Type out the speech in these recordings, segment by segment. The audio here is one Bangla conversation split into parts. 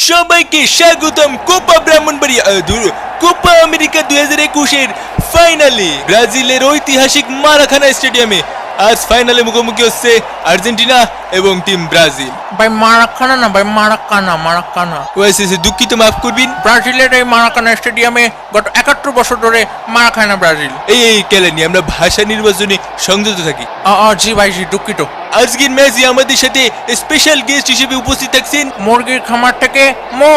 সবাইকে স্বাগতম কোপা ব্রাহ্মণবাড়িয়া কোপা আমেরিকা 2021-এর ফাইনালে ব্রাজিলের ঐতিহাসিক মারাকানা স্টেডিয়ামে আজ ফাইনালে মুখোমুখি হচ্ছে আর্জেন্টিনা এবং টিম ব্রাজিল। ভাই মারাকানা না ভাই, মারাকানা। ওয়াইসিসি দুঃখিত, মাফ করবেন। ব্রাজিলের এই মারাকানা স্টেডিয়ামে গত 71 বছর ধরে মারা খায় না ব্রাজিল। এই কেলেনি আমরা ভাষা নির্বাচনে সংযত থাকি। জি ভাই, জি দুঃখিত। আজকের ম্যাচে আমাদের সাথে স্পেশাল গেস্ট হিসেবে উপস্থিত থাকছেন মুরগির খামার থেকে মো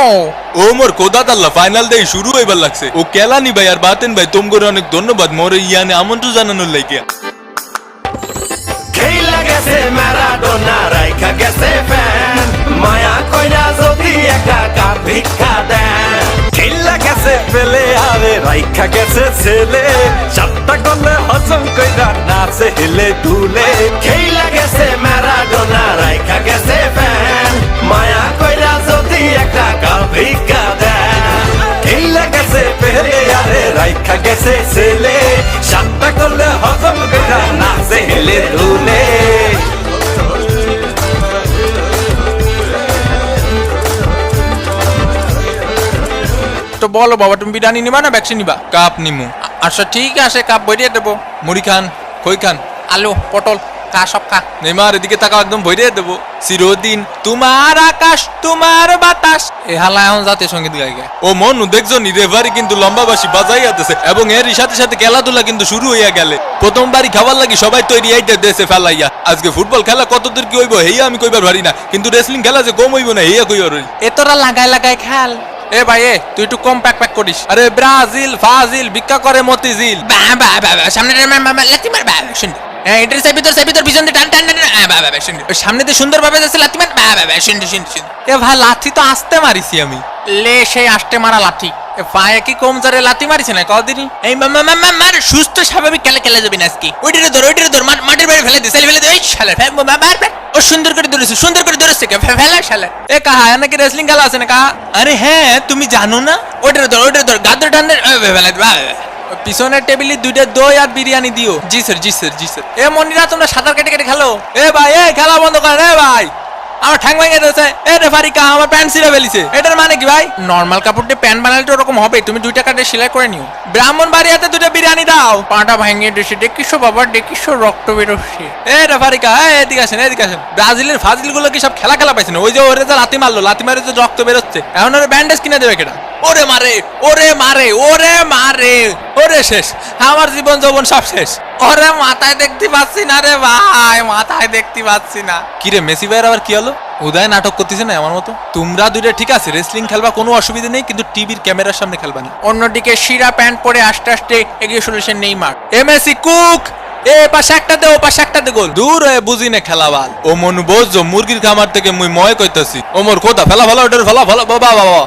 ও মোর কোদাতাল্লাহ। ফাইনাল দেই শুরু হইবার লাগছে। ও কেলানি ভাই আর বাতেন ভাই তোমগোর অনেক ধন্যবাদ মোর ইয়ানে আমন্ত্রণ জানানোর লাগিয়া। খেলা গেছে ম্যারাডোনা রাইখা গেছে ফ্যান মায়া কইরা যদি একটা কার ভিক্ষা দেন। খেলা গেছে পেলে আরে রাইখা গেছে ছেলে সাতটা গলে হজম কইরা নাচে হেলে দুলে। খেলা গেছে ম্যারাডোনা রাইখা গেছে ফ্যান মায়া কইরা যদি একটা কার ভিক্ষা দেন। খেলা গেছে পেলে আরে রাইখা গেছে ছেলে সাতটা গলে হজম কইরা নাচে হেলে দুলে। তো বলো বাবা, তুমি বিরিয়ানি নিবা না ভ্যাকসিন নিবা? কাপ নিমু। আচ্ছা ঠিক আছে, কাপ ভরিয়ে দেবো। মুড়ি খান, খই খান, আলু পটল খা, সব খা। নেমার এদিকে তাকাও, একদম ভরিয়ে দেবো। চিরদিন তোমার আকাশ তোমার বাতাস এ হালা এখন জাতীয় সঙ্গীত গাই গায়। ও মনু দেখছো নি রেফারি কিন্তু লম্বা বাসি বাজাই আতেছে এবং এরই সাথে সাথে খেলাধুলা কিন্তু শুরু হইয়া গেলে। প্রথমবারই খাবার লাগি সবাই তৈরি এইটা দেশে ফেলাইয়া। আজকে ফুটবল খেলা কতদূর কি হইব হেয়া আমি কইবার পারি না, কিন্তু রেসলিং খেলা যে কম হইব না হেয়া কইবার। এ তোরা লাগাই খেল। এ ভাই তুই একটু কম প্যাক করিস। আরে ব্রাজিল ফাজিল ভিক্ষা করে মতিঝিল। সামনে সামনে দিয়ে সুন্দর ভাবে যাচ্ছে লাথি মার। এ ভাই লাথি তো আসতে মারিছি আমি, লে সেই আসতে মারা লাথি। পায়ে কি কম জোরে লাথি মারিছে না কদিনই? এই মার সুস্থ স্বাভাবিক খেলে যাবি না আজকে। ওইটারে ধর মাটির বাইরে ফেলে দে, ফেলে দে। ওই শালা ও সুন্দর করে ধরেছে ফেলা শালা। এ কাহা নাকি রেসলিং খেলা আছে না কাহা? আরে হ্যাঁ, তুমি জানো না? ওইটারে ধর গাদর টান্ডে ফেলে দে। পিছনের টেবিলে 2টা দই আর বিরিয়ানি দিও। জি স্যার। এ মনিরা তোমরা সাঁতার কেটে খেলো। এ ভাই খেলা বন্ধ কর। এ ভাই আমার ঠ্যাং ভেঙে দিয়েছে। এ রেফারি কা আমার প্যান্ট ছিঁড়ে ফেলিছে। এটার মানে কি ভাই? নরমাল কাপড় দিয়ে প্যান্ট বানালে তো ওরকম হবে। তুমি 2 টাকা দিয়ে সেলাই করে নিও। ব্রাহ্মণবাড়িয়াতে 2টা বিরিয়ানি দাও। পাটা ভেঙে দিয়েছে। দেখিসো বাবা, দেখিসো রক্ত বেরোচ্ছে। এ রেফারি কা এদিকে আসেন। ব্রাজিলের ফাজিল গুলো কি সব খেলা পাইছে না? ওই যে ওরে যে লাথি মারলো, লাথি মারে যে রক্ত বেরোচ্ছে, এখন ওরে ব্যান্ডেজ কিনে দেবে কেটা? ওরে মারে ওরে শেষ, আমার জীবন যৌবন সব শেষ। ওরে মাথায় দেখতে পাচ্ছি না রে ভাই, মাথায় দেখতে পাচ্ছি না। কিরে মেসি ভাইয়ের আবার কি হলো? উদয় নাটক করতেছে না আমার মতো? তোমরা 2টা ঠিক আছে রেসলিং খেলবা, কোনো অসুবিধা নেই, কিন্তু টিভির ক্যামেরার সামনে খেলবা না। অন্যদিকে শিরা প্যান্ট পরে আস্তে এগিয়ে চলেছে নেইমার। এমএসি কুক এ পাশে একটা দে, ও পাশে একটা দে গোল। দূর হয়ে বুঝি না খেলাবাল। ও মনু বোঝো মুরগির খামার থেকে মুই ময় কইতাছি। ও মোর কোথা ফেলা ওটার ফেলা বাবা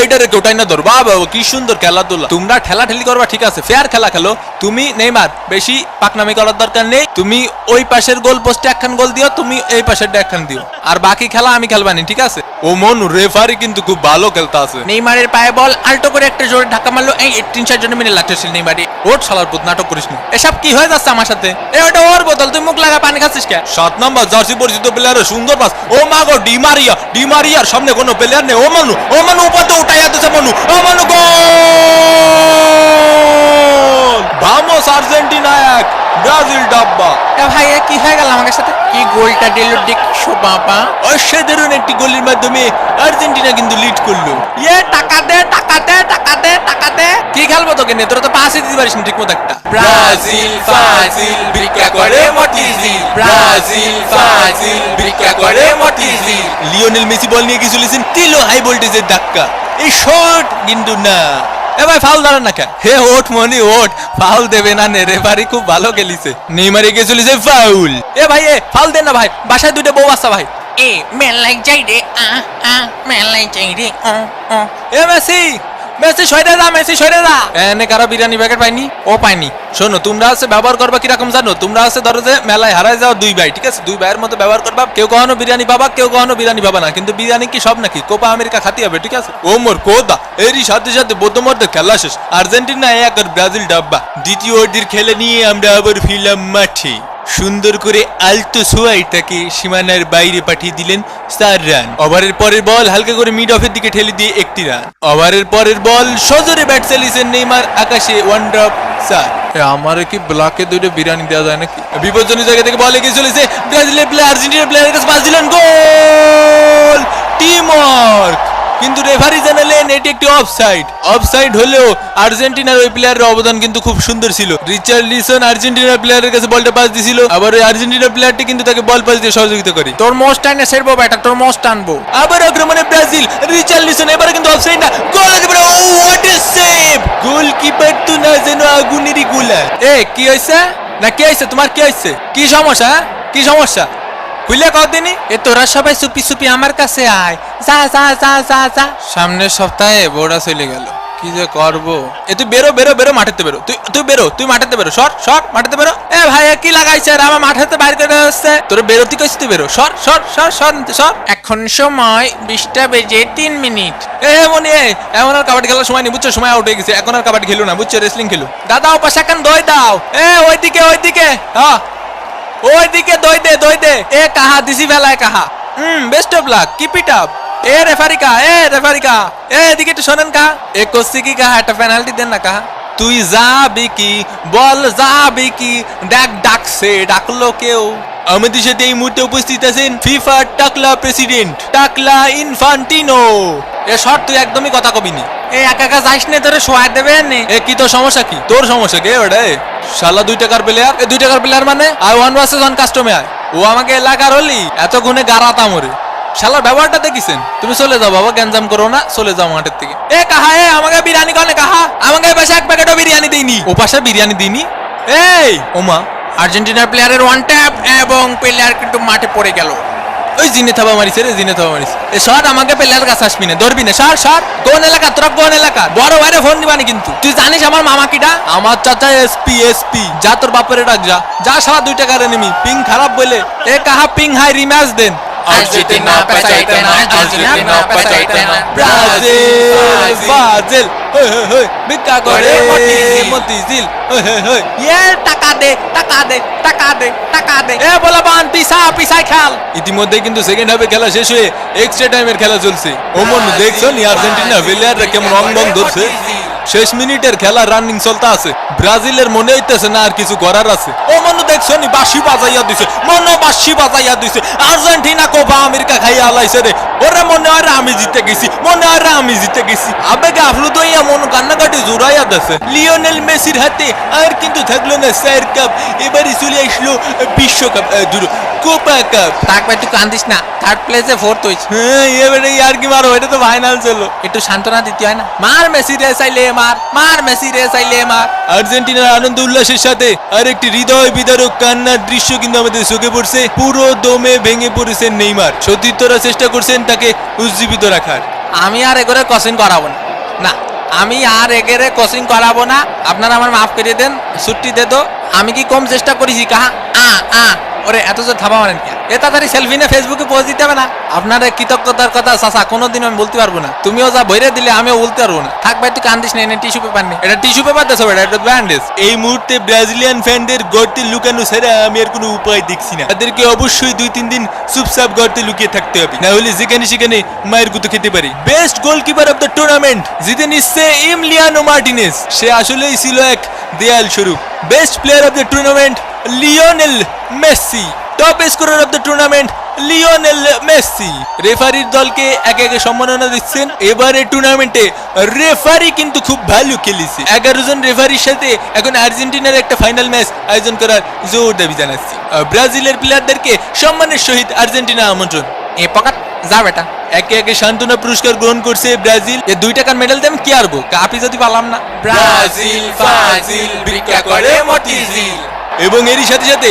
এইটারে কেউটাই না ধর। বাবা কি সুন্দর খেলাধুলা। তোমরা ঠেলাঠেলি করবা ঠিক আছে, ফেয়ার খেলা খেলো। তুমি নেইমার বেশি পাকনামি করার দরকার নেই। তুমি ওই পাশের গোল পোস্টে একখান গোল দিও, তুমি এই পাশের একখান দিও, আর বাকি খেলা আমি খেলবানি ঠিক আছে? ও মনু রেফারি কিন্তু খুব ভালো খেলতে আছে। নেইমারের পায়ে বল আল্টো করে একটা জোরে ধাক্কা মারলো। এই 3-4 জন মিলে লাগতেছিল নেইমারে। ওর শালার পুত নাটক করিস না। এসব কি হয়ে যাচ্ছে আমার সাথে? এ ওটা ওর বোতল, তুই মুখ লাগা পানি খাচ্ছিস কে? 7 নম্বর জার্সি পরিচিত প্লেয়ারের সুন্দর পাস। ও মা গো, ডিমারিয়ার সামনে কোনো প্লেয়ার নেই। ও মানু উপাতে উঠাইয়া দিছে মনু। ও মানু গোল! ভামোস আর্জেন্টিনা 1 ব্রাজিল ডাব্বা। এ ভাই কি হয়ে গেল আমার সাথে? কি গোলটা দিল দেখছো বাবা? অসাধারণ একটি গোলের মাধ্যমে আর্জেন্টিনা কিন্তু লিড করলো। টাকা দে। কি খেলবো তোকে নে? তোরা তো পাসই দিতে পারিস না ঠিকমতো একটা। ব্রাজিল ফাজিল ভিক্ষা করে মতিঝিল। লিওনেল মেসি বল নিয়ে কি চলেছেন, দিলো হাই ভোল্টেজের ধাক্কা। এই শট কিন্তু না। এ ভাই ফাউল দাঁড়ান না কে? হে ওঠ মনি ওঠ, ফাউল দেবে না নে, রেফারি খুব ভালো খেলিছে। নেইমারে গিয়ে চলেছে ফাউল। এ ভাই ফাউল দেন না ভাই, বাসায় 2টা বউ আছে ভাই। এ মেলাই যাই রে এ মেসি সরে যা। এনে কারো বিরিয়ানি প্যাকেট পাইনি? ও পাইনি। শোনো, তোমরা আছে ব্যবহার করবা কিরকম জানো? তোমরা আছে ধরো যে মেলায় হারায় যাও 2 ভাই, ঠিক আছে? 2 ভাইয়ের মতো ব্যবহার করবা। কেউ কখনো বিরিয়ানি পাবা, কেউ কখনো বিরিয়ানি পাবা না, কিন্তু বিরিয়ানি কি সব নাকি? কোপা আমেরিকা খাতি হবে ঠিক আছে? ও মোর কোদা এরই সাথে প্রথমার্ধে খেলা শেষ। আর্জেন্টিনা 1 আর ব্রাজিল ডাব্বা। দ্বিতীয় অর্ধের খেলে নিয়ে আমরা আবার ফিরলাম মাঠে। সুন্দর করে আলতো সোয়াইটাকে সীমানার বাইরে পাঠিয়ে দিলেন 4 রান। ওভারের পরের বল হালকা করে মিড অফের দিকে ঠেলে দিয়ে 1টি রান। ওভারের পরের বল সজোরে ব্যাট চালিয়েছেন নেইমার, আকাশে 1 ড্রপ 4। আমার কি ব্লকে দুইটা বিরিয়ানি দেওয়া যায় নাকি? বিপজ্জনক জায়গা থেকে বল এগিয়ে চলেছে ব্রাজিলের প্লেয়ার, আর্জেন্টিনার প্লেয়ারের কাছে পাস দিলেন, গোল! Team work. কিন্তু রেফারি জানালেন এটি একটি অফসাইড। অফসাইড হলেও আর্জেন্টিনার ওই প্লেয়ারের অবদান কিন্তু খুব সুন্দর ছিল। রিচার্লিসন আর্জেন্টিনার প্লেয়ারের কাছে বলটা পাস দিছিল, আবার ওই আর্জেন্টিনার প্লেয়ারটি কিন্তু তাকে বল পাস দিয়ে সহযোগিতা করে। তোর মোস্ট টাইনে সেরবো ব্যাটা, তোর মোস্ট টানবো। আবার আক্রমণে ব্রাজিল, রিচার্লিসন এবারে কিন্তু অফসাইড না, গোল হতে পারে। ও হোয়াট এ সেভ! গোলকিপার তো না যেন আগুনেরই গোলা। এ কি হইছে না কি হইছে, তোমার কি হইছে? কি সমস্যা? কি সমস্যা খুলে কদিনই? এ তোরা সবাই চুপি চুপি আমার কাছে আয়, যা যা যা যা যা। সামনের সপ্তাহে বোর্ডা চলে গেল, কি যে করবো? এ তুই বেরো বেরো বেরো, মাঠেতে বেরো, তুই বেরো, তুই মাঠেতে বেরো, সর সর মাঠেতে বেরো। এ ভাই কি লাগাইছে রে আমার মাঠেতে বাইর করে হচ্ছে? তোর বেরোতে কইছি, তুই বেরো, সর সর সর সর সর। এখন সময় 20টা বেজে 3 মিনিট। এ মনি, এমন আর কাবাডি খেলার সময় নেই, বুঝছো? সময় আউট হয়ে গেছে, এখন আর কাবাডি খেলো না, বুঝছো? রেসলিং খেলো। দাদা ও পাশে এখন দই দাও। এ ওইদিকে ওইদিকে, হ্যাঁ ওইদিকে দই দে দই দে। এ কাহা দিছি বেলায় কাহা। Best of luck, keep it up. এ রেফারিকা, এ রেফারিকা, এ এদিকে একটু শোনেন কাহা। এ কোসি কি কাহা, একটা পেনাল্টি দেন না কাহা। তুই যাবি কি বল, যাবি কি? দেখ ডাকছে, ডাকলো কেউ। আমাদের সাথে এই মুহূর্তে উপস্থিত আছেন ফিফা টাকলা প্রেসিডেন্ট টাকলা ইনফান্টিনো। এ শর্ট তুই একদমই কথা কবি নি। এ একা একা যাইস নে, তোরে শোয়া দেবে নে। এ কি তোর সমস্যা? কি তোর সমস্যা? কে ওটা? শালা 2 টাকার প্লেয়ার। এ 2 টাকার প্লেয়ার মানে? আর 1 ভার্সেস 1 কাস্টমে আয়। ও আমাকে এলাকার হলি এত গুণে গারাতা মরে। শালার ব্যবহারটা দেখিছেন? তুমি চলে যাও বাবা, গ্যাঞ্জাম করো না, চলে যাও মাঠের থেকে। এ কাহা, এ আমাকে বিরিয়ানি কনে কাহা। আমাকে পাশে 1 প্যাকেটও বিরিয়ানি দেইনি। ও পাশে বিরিয়ানি দিইনি। এই ওমা, আর্জেন্টিনার প্লেয়ারের 1 ট্যাপ এবং প্লেয়ার কিন্তু মাঠে পড়ে গেল। ওই জিনে থাবা মারিছে রে, জিনে থাবা মারিছে। এ শট আমাকে প্লেয়ার কাছে আসবি না, ধরবি না। সর সর। কোন এলাকা তোরা, কোন এলাকা? বড় ভাইরে ফোন দিবানি কিন্তু। তুই জানিস আমার মামা কিটা? আমার চাচা এসপি। যা তোর বাপের ডাক, যা যা, শালা 2 টাকার এনিমি। পিং খারাপ বলে এ কাহা পিং হাই রিম্যাচ দেন। Argentina pesaite na, Argentina pesaite na. Brazil হই হই হই ভিক্ষা করে মতিঝিল হই হই হই। এ টাকা দে টাকা দে টাকা দে টাকা দে। এ বলা বান পিসা পিসাই খেল। ইতিমধ্যে কিন্তু সেকেন্ড হাফে খেলা শেষ হয়ে এক্সট্রা টাইমের খেলা চলছে। ওমন দেখছো নি আর্জেন্টিনা প্লেয়াররা কেমন রং ধরছে? শেষ মিনিটের খেলা রানিং চলতে আছে। ব্রাজিলের মনে হইতেছে না আর কিছু করার আছে। ও মনে দেখছো নি বাঁশি বাজাইয়া দিছে, মনে বাঁশি বাজাইয়া দিছে। আর্জেন্টিনা কোপা আমেরিকা খাইয়া আলাইছে রে। ওরা মনে হয় আমি জিতে গেছি, মনে হয় আমি জিতে গেছি। আবেগে আফলুত হইয়া মন কান্নাকাটি জোরাইয়া দিছে। লিওনেল মেসির হাতে আর কিন্তু থাকলো না 4 কাপ, এবারে চলে আসলো বিশ্বকাপ, কোপা কাপ। তাক ভাই তুই কান্দিস না, থার্ড প্লেসে 4th হইছে। হ্যাঁ এবারে আর কি মারো, এটা তো ফাইনাল চলো। একটু সান্ত্বনা দিতে হয় না? মার মেসি রে চাইলে মার, মার মেসি রে চাইলে মার। আর্জেন্টিনার আনন্দ উল্লাসের সাথে আরেকটি হৃদয় বিদারক কান্নার দৃশ্য কিন্তু আমাদের চোখে পড়ছে। পুরো দমে ভেঙে পড়েছেন নেইমার। সতীর্থরা চেষ্টা করছেন তাকে উজ্জীবিত রাখার। আমি আর এগরে কোচিং করাবো না, না আমি আর এগরে কোচিং করাবো না। আপনারা আমার মাফ করে দেন, ছুটি দে তো। আমি কি কম চেষ্টা করেছি কাহা? ওরে এত জোর থাবা মারেন কে? এ তাড়াতাড়ি সেলফি নিয়ে ফেসবুকে পোস্ট দিতে হবে না? আপনাদের কৃতজ্ঞতার কথা চাচা কোনোদিন আমি বলতে পারবো না। তুমিও যা বইরে দিলে আমিও বলতে পারবো না। থাক ভাই তুই কান্দিস না, এনে টিস্যু পেপার নেই। এটা টিস্যু পেপার দেছো বেটা, এটা ব্যান্ডেজ। এই মুহূর্তে ব্রাজিলিয়ান ফ্যানদের গর্তে লুকানো ছাড়া আমি আর কোনো উপায় দেখছি না। তাদেরকে অবশ্যই 2-3 দিন চুপচাপ গর্তে লুকিয়ে থাকতে হবে, না হলে যেখানে সেখানে মায়ের গুতো খেতে পারি। Best goalkeeper of the tournament জিতে নিচ্ছে এমিলিয়ানো মার্টিনেজ। সে আসলেই ছিল এক দেয়াল স্বরূপ। Best player of the tournament Lionel Messi. Top scorer of the tournament Lionel Messi. রেফারির দলকে একে একে সম্মাননা দিচ্ছেন। এবারে টুর্নামেন্টে রেফারি কিন্তু খুব ভালো খেলেছে। 11 জন রেফারির সাথে এখন আর্জেন্টিনার একটা ফাইনাল ম্যাচ আয়োজন করার জোর দাবি জানাচ্ছি। ব্রাজিলের প্লেয়ারদেরকে সম্মানের সহিত আর্জেন্টিনা আমন্ত্রণ। এ পকাত যা বেটা। একে একে সান্ত্বনা পুরস্কার গ্রহণ করছে ব্রাজিল। এ 2 টাকার মেডেল দেন কি আরবো, কাপি যদি পালাম না। ব্রাজিল ফাজিল ভিক্ষা করে মতিঝিল। এবং এরই সাথে সাথে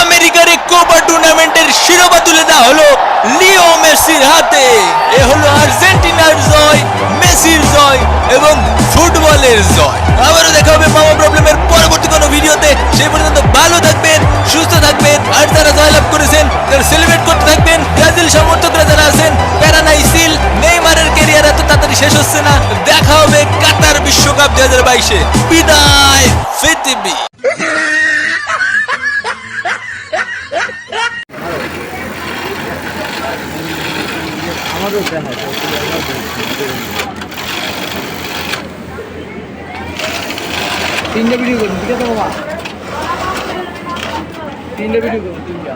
আমেরিকার এই কোপা টুর্নামেন্টের শিরোপা তুলে দেওয়া হলো লিও মেসির হাতে। এ হলো আর্জেন্টিনার জয়, মেসির জয় এবং ফুটবলের জয়। আবারও দেখা হবে মামা প্রবলেমের পরবর্তী কোনো ভিডিওতে। সেই পর্যন্ত ভালো থাকবেন, সুস্থ থাকবেন। আর যারা জয়লাভ করেছেন তারা সেলিব্রেট করতে থাকবেন। ব্রাজিল সমর্থকরা যারা আছেন প্যারানাইসিল, নেইমারের ক্যারিয়ার এত তাড়াতাড়ি শেষ হচ্ছে না। দেখা হবে কাতার বিশ্বকাপ 2022-এ। বিদায় পৃথিবী। তিনটা ভিডিও করুন ঠিক আছে বাবা তিনটা ভিডিও করুন তিনটা